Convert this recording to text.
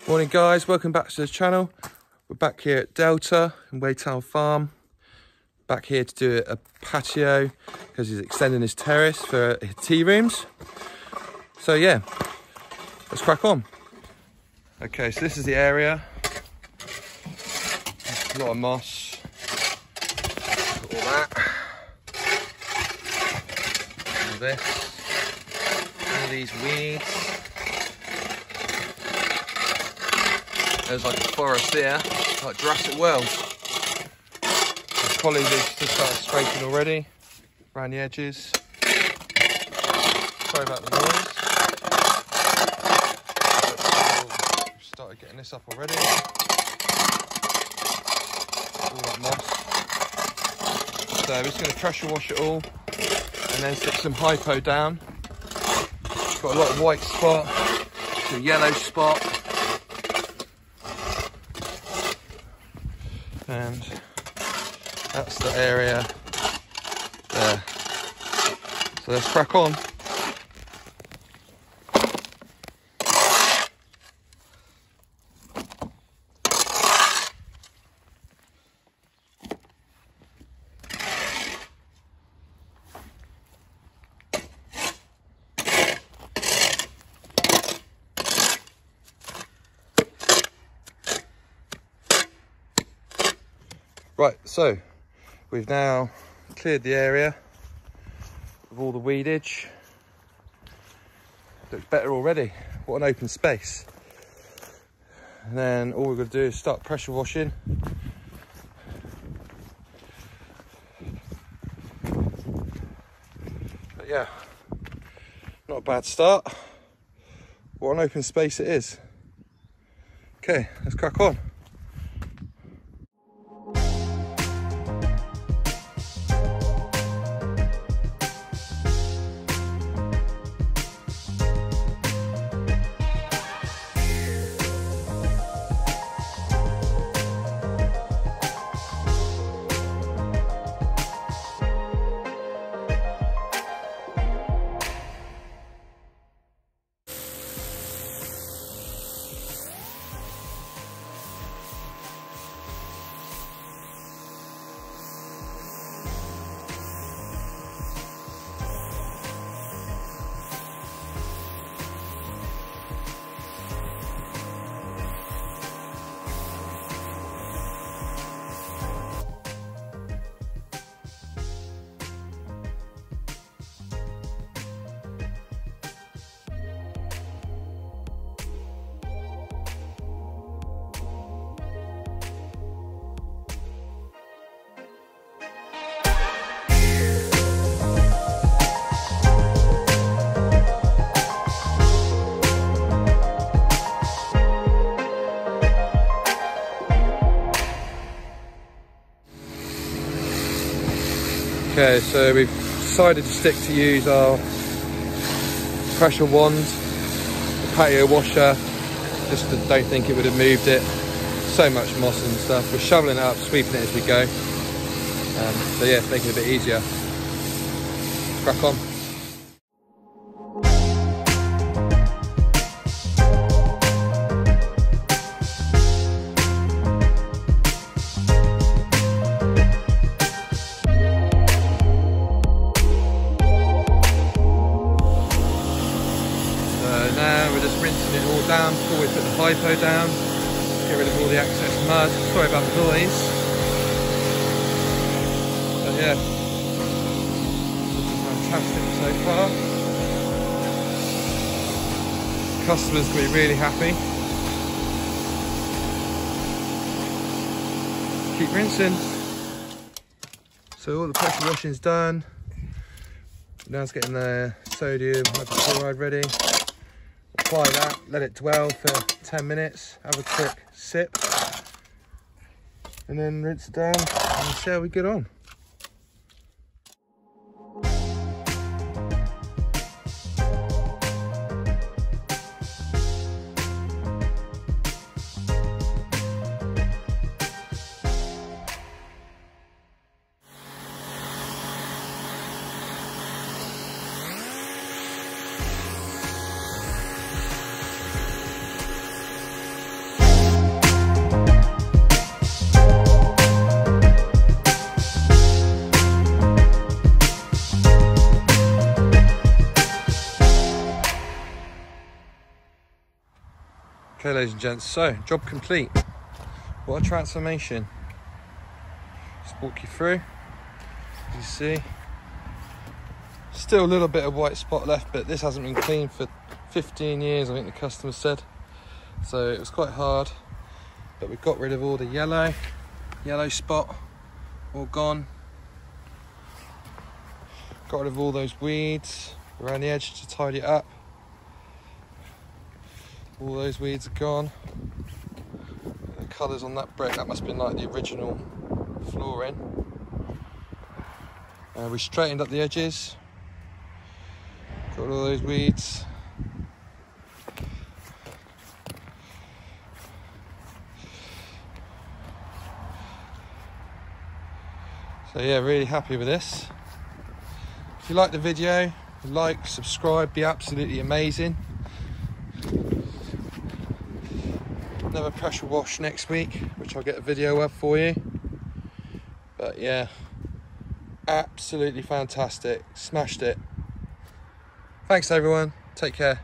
Morning guys, welcome back to the channel. We're back here at Delta in Waytown Farm. Back here to do a patio because he's extending his terrace for his tea rooms. So yeah, let's crack on. Okay, so this is the area. A lot of moss. All that. All this. All these weeds. There's like a forest there, like Jurassic World. The colleagues just started scraping already around the edges. Sorry about the noise. We've started getting this up already. All that moss. So we're just going to pressure wash it all and then stick some hypo down. Got a lot of white spot, some yellow spot. And that's the area there. So let's crack on. Right, so we've now cleared the area of all the weedage. Looks better already. What an open space. And then all we're going to do is start pressure washing. But yeah, not a bad start. What an open space it is. Okay, let's crack on. Okay, so we've decided to use our pressure wand, the patio washer. Just don't think it would have moved it. So much moss and stuff. We're shoveling it up, sweeping it as we go. So yeah, it's making it a bit easier. Crack on. Now we're just rinsing it all down before we put the hypo down. Get rid of all the excess mud. Sorry about the noise. But yeah, fantastic so far. Customers will be really happy. Keep rinsing. So all the pressure washing is done. Now it's getting the sodium hypochlorite ready. Apply that, let it dwell for 10 minutes, have a quick sip, and then rinse it down and see how we get on. ladies and gents, so job complete. What a transformation. Just walk you through. As you see, still a little bit of white spot left, but this hasn't been cleaned for 15 years, I think the customer said. So it was quite hard, but we got rid of all the yellow spot, all gone. Got rid of all those weeds around the edge to tidy it up. All those weeds are gone. The colours on that brick, that must have been like the original flooring. We straightened up the edges. Got all those weeds. So yeah, really happy with this. If you like the video, like, subscribe, be absolutely amazing. Another pressure wash next week, which I'll get a video of for you. But yeah, absolutely fantastic. Smashed it. Thanks everyone. Take care.